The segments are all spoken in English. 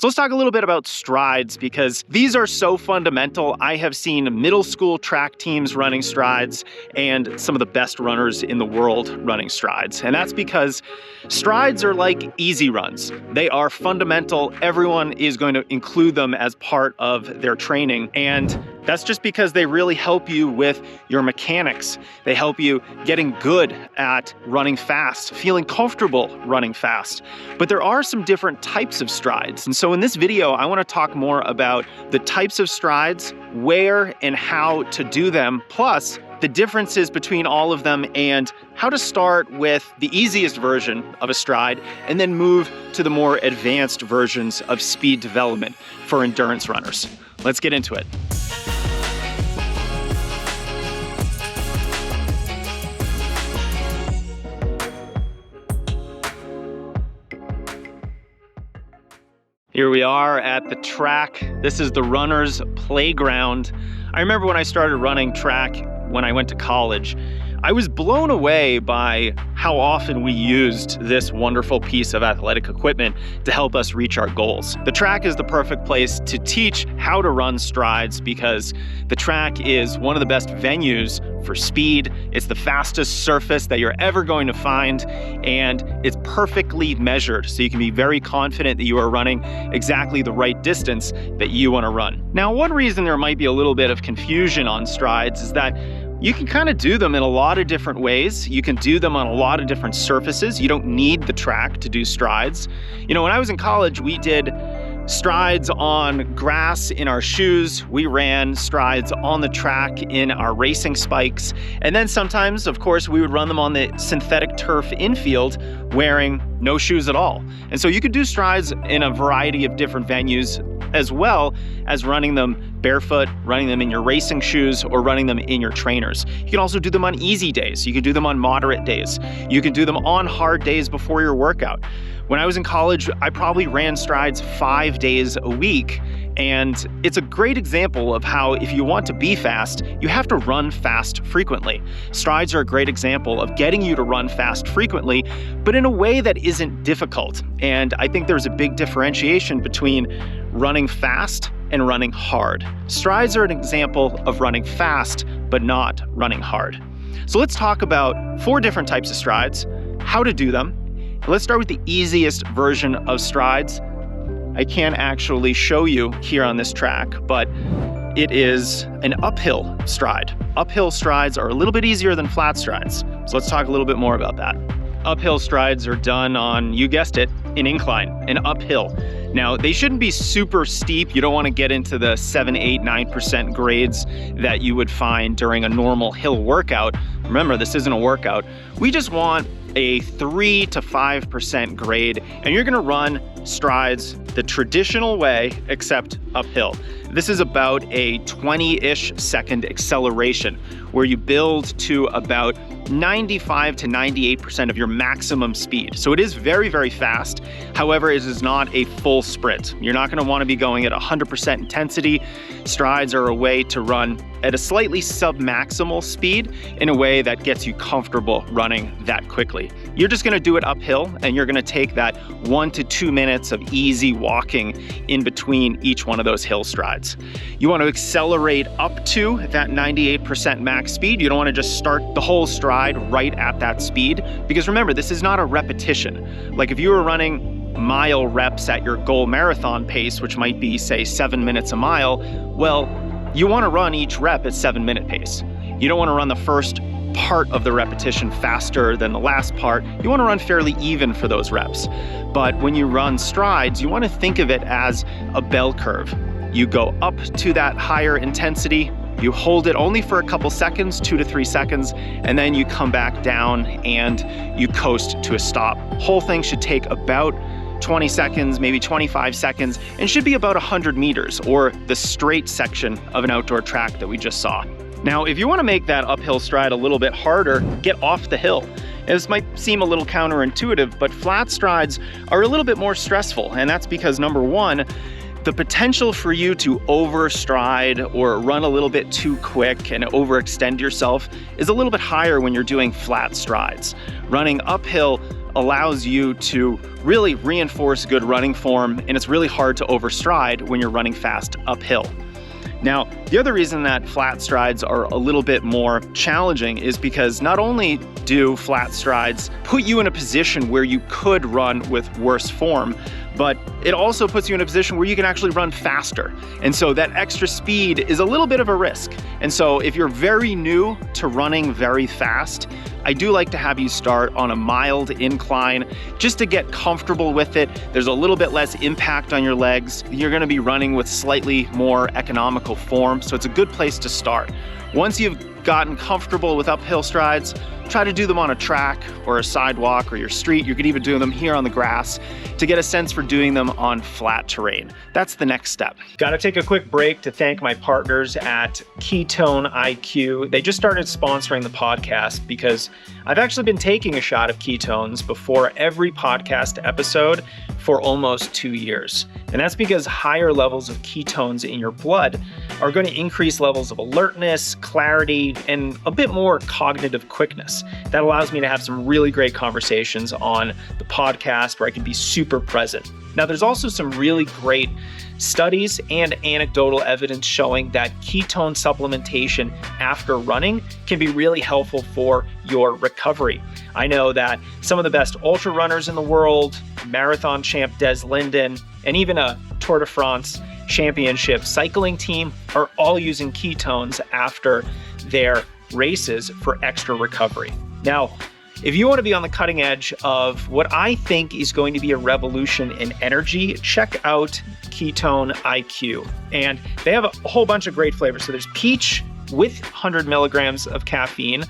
So let's talk a little bit about strides, because these are so fundamental. I have seen middle school track teams running strides and some of the best runners in the world running strides. And that's because strides are like easy runs. They are fundamental. Everyone is going to include them as part of their training. And that's just because they really help you with your mechanics. They help you getting good at running fast, feeling comfortable running fast. But there are some different types of strides. And so in this video, I want to talk more about the types of strides, where and how to do them, plus the differences between all of them and how to start with the easiest version of a stride and then move to the more advanced versions of speed development for endurance runners. Let's get into it. Here we are at the track. This is the runner's playground. I remember when I started running track when I went to college, I was blown away by how often we used this wonderful piece of athletic equipment to help us reach our goals. The track is the perfect place to teach how to run strides because the track is one of the best venues for speed. It's the fastest surface that you're ever going to find, and it's perfectly measured, so you can be very confident that you are running exactly the right distance that you want to run. Now, one reason there might be a little bit of confusion on strides is that you can kind of do them in a lot of different ways. You can do them on a lot of different surfaces. You don't need the track to do strides. You know, when I was in college, we did strides on grass in our shoes. We ran strides on the track in our racing spikes. And then sometimes, of course, we would run them on the synthetic turf infield wearing no shoes at all. And so you could do strides in a variety of different venues, as well as running them barefoot, running them in your racing shoes, or running them in your trainers. You can also do them on easy days. You can do them on moderate days. You can do them on hard days before your workout. When I was in college, I probably ran strides 5 days a week. And it's a great example of how if you want to be fast, you have to run fast frequently. Strides are a great example of getting you to run fast frequently, but in a way that isn't difficult. And I think there's a big differentiation between running fast and running hard. Strides are an example of running fast, but not running hard. So let's talk about 4 different types of strides, how to do them. Let's start with the easiest version of strides. I can't actually show you here on this track, but it is an uphill stride. Uphill strides are a little bit easier than flat strides. So let's talk a little bit more about that. Uphill strides are done on, you guessed it, an incline, an uphill. Now, they shouldn't be super steep. You don't want to get into the 7, 8, 9% grades that you would find during a normal hill workout. Remember, this isn't a workout. We just want a 3 to 5% grade, and you're gonna run strides the traditional way, except uphill. This is about a 20-ish second acceleration, where you build to about 95 to 98% of your maximum speed. So it is very, very fast. However, it is not a full sprint. You're not gonna wanna be going at 100% intensity. Strides are a way to run at a slightly sub-maximal speed in a way that gets you comfortable running that quickly. You're just gonna do it uphill, and you're gonna take that 1 to 2 minutes of easy walking in between each one of those hill strides. You wanna accelerate up to that 98% max speed. You don't wanna just start the whole stride right at that speed, because remember, this is not a repetition. Like if you were running mile reps at your goal marathon pace, which might be, say, 7 minutes a mile, well, you wanna run each rep at 7-minute pace. You don't wanna run the first part of the repetition faster than the last part. You wanna run fairly even for those reps. But when you run strides, you wanna think of it as a bell curve. You go up to that higher intensity, you hold it only for a couple seconds, 2 to 3 seconds, and then you come back down and you coast to a stop. Whole thing should take about 20 seconds, maybe 25 seconds, and should be about 100 meters, or the straight section of an outdoor track that we just saw. Now, if you want to make that uphill stride a little bit harder, get off the hill. This might seem a little counterintuitive, but flat strides are a little bit more stressful, and that's because, number one, the potential for you to overstride or run a little bit too quick and overextend yourself is a little bit higher when you're doing flat strides. Running uphill allows you to really reinforce good running form, and it's really hard to overstride when you're running fast uphill. Now, the other reason that flat strides are a little bit more challenging is because not only do flat strides put you in a position where you could run with worse form, but it also puts you in a position where you can actually run faster. And so that extra speed is a little bit of a risk. And so if you're very new to running very fast, I do like to have you start on a mild incline just to get comfortable with it. There's a little bit less impact on your legs. You're gonna be running with slightly more economical form, so it's a good place to start. Once you've gotten comfortable with uphill strides, try to do them on a track or a sidewalk or your street. You could even do them here on the grass to get a sense for doing them on flat terrain. That's the next step. Gotta take a quick break to thank my partners at Ketone IQ. They just started sponsoring the podcast because I've actually been taking a shot of ketones before every podcast episode for almost 2 years. And that's because higher levels of ketones in your blood are going to increase levels of alertness, clarity, and a bit more cognitive quickness. That allows me to have some really great conversations on the podcast where I can be super present. Now, there's also some really great studies and anecdotal evidence showing that ketone supplementation after running can be really helpful for your recovery. I know that some of the best ultra runners in the world, marathon champ Des Linden, and even a Tour de France championship cycling team are all using ketones after their races for extra recovery. Now, if you want to be on the cutting edge of what I think is going to be a revolution in energy, check out Ketone IQ. And they have a whole bunch of great flavors. So there's peach with 100 milligrams of caffeine,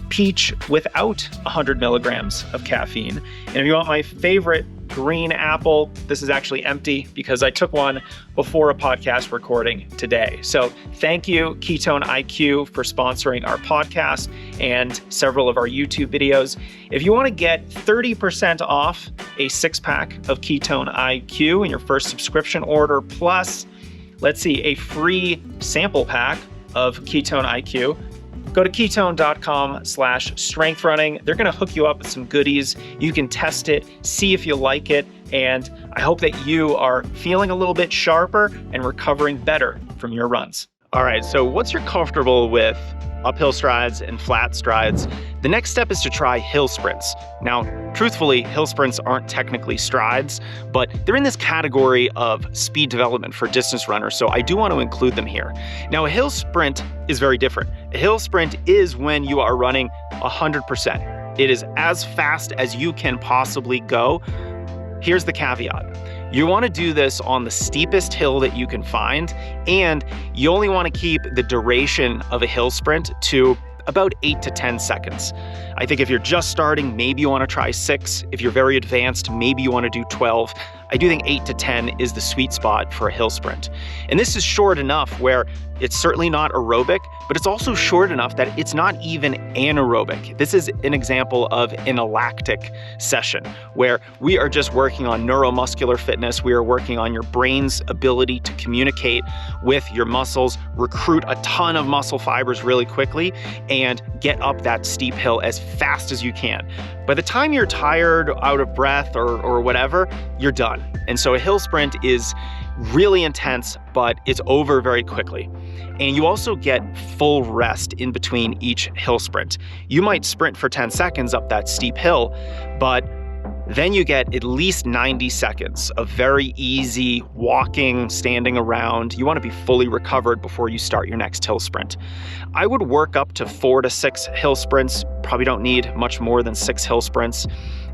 peach without 100 milligrams of caffeine. And if you want my favorite, green apple, this is actually empty because I took one before a podcast recording today. So thank you, Ketone IQ, for sponsoring our podcast and several of our YouTube videos. If you want to get 30% off a 6-pack of Ketone IQ in your first subscription order, plus, let's see, a free sample pack of Ketone IQ, go to ketone.com/strengthrunning. They're going to hook you up with some goodies. You can test it, see if you like it, and I hope that you are feeling a little bit sharper and recovering better from your runs. All right, so once you're comfortable with uphill strides and flat strides, the next step is to try hill sprints. Now, truthfully, hill sprints aren't technically strides, but they're in this category of speed development for distance runners, so I do want to include them here. Now, a hill sprint is very different. A hill sprint is when you are running 100%. It is as fast as you can possibly go. Here's the caveat. You want to do this on the steepest hill that you can find, and you only want to keep the duration of a hill sprint to about 8 to 10 seconds. I think if you're just starting, maybe you want to try 6. If you're very advanced, maybe you want to do 12. I do think 8 to 10 is the sweet spot for a hill sprint. And this is short enough where it's certainly not aerobic, but it's also short enough that it's not even anaerobic. This is an example of an lactic session where we are just working on neuromuscular fitness. We are working on your brain's ability to communicate with your muscles, recruit a ton of muscle fibers really quickly, and get up that steep hill as fast as you can. By the time you're tired, out of breath, or whatever, you're done. And so a hill sprint is really intense, but it's over very quickly. And you also get full rest in between each hill sprint. You might sprint for 10 seconds up that steep hill, but then you get at least 90 seconds of very easy walking, standing around. You want to be fully recovered before you start your next hill sprint. I would work up to 4 to 6 hill sprints. Probably don't need much more than 6 hill sprints.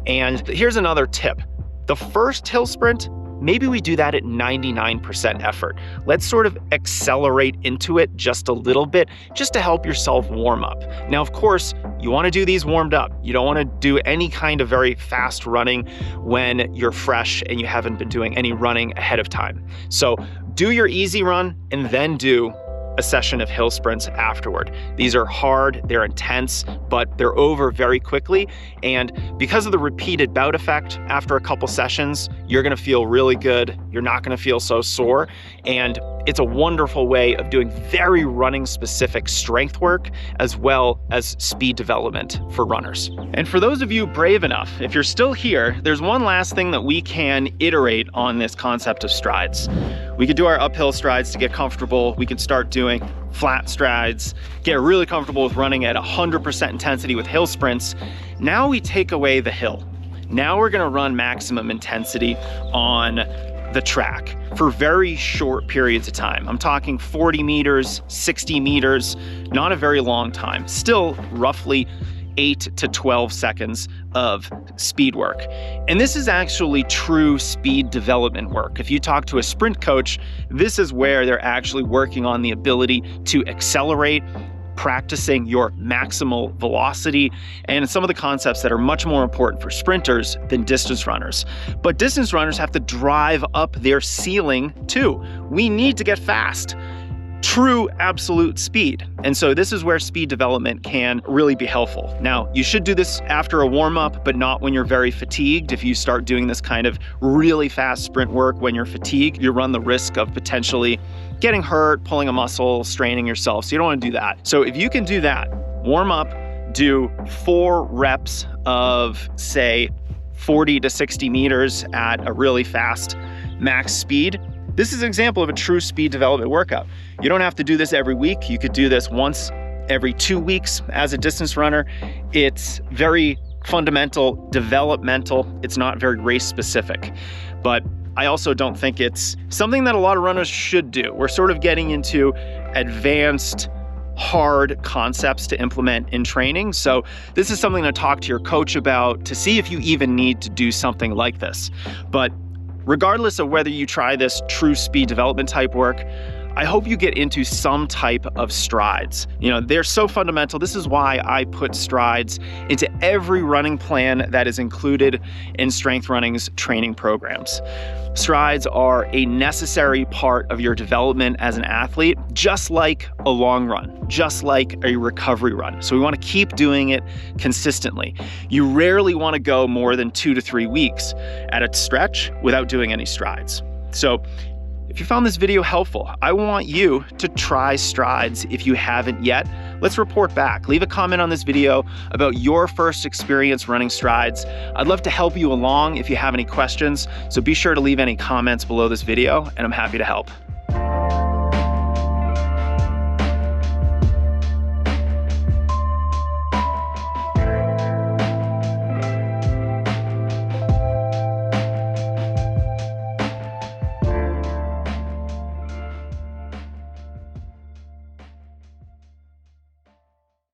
And here's another tip. The first hill sprint, maybe we do that at 99% effort. Let's sort of accelerate into it just a little bit, just to help yourself warm up. Now, of course, you want to do these warmed up. You don't want to do any kind of very fast running when you're fresh and you haven't been doing any running ahead of time. So do your easy run and then do a session of hill sprints afterward. These are hard, they're intense, but they're over very quickly. And because of the repeated bout effect, after a couple sessions, you're gonna feel really good. You're not gonna feel so sore. And it's a wonderful way of doing very running specific strength work as well as speed development for runners. And for those of you brave enough, if you're still here, there's one last thing that we can iterate on this concept of strides. We could do our uphill strides to get comfortable. We could start doing flat strides, get really comfortable with running at 100% intensity with hill sprints. Now we take away the hill. Now we're gonna run maximum intensity on the track for very short periods of time. I'm talking 40 meters, 60 meters, not a very long time. Still roughly 8 to 12 seconds of speed work. And this is actually true speed development work. If you talk to a sprint coach, this is where they're actually working on the ability to accelerate, practicing your maximal velocity, and some of the concepts that are much more important for sprinters than distance runners. But distance runners have to drive up their ceiling too. We need to get fast. True absolute speed. And so this is where speed development can really be helpful. Now, you should do this after a warm-up, but not when you're very fatigued. If you start doing this kind of really fast sprint work when you're fatigued, you run the risk of potentially getting hurt, pulling a muscle, straining yourself. So you don't want to do that. So if you can do that, warm up, do 4 reps of, say, 40 to 60 meters at a really fast max speed. This is an example of a true speed development workout. You don't have to do this every week. You could do this once every 2 weeks as a distance runner. It's very fundamental, developmental. It's not very race specific, but I also don't think it's something that a lot of runners should do. We're sort of getting into advanced, hard concepts to implement in training. So this is something to talk to your coach about to see if you even need to do something like this. But regardless of whether you try this true speed development type work, I hope you get into some type of strides. You know, they're so fundamental. This is why I put strides into every running plan that is included in Strength Running's training programs. Strides are a necessary part of your development as an athlete, just like a long run, just like a recovery run. So we want to keep doing it consistently. You rarely want to go more than 2 to 3 weeks at a stretch without doing any strides. So if you found this video helpful, I want you to try strides if you haven't yet. Let's report back. Leave a comment on this video about your first experience running strides. I'd love to help you along if you have any questions, so be sure to leave any comments below this video, and I'm happy to help.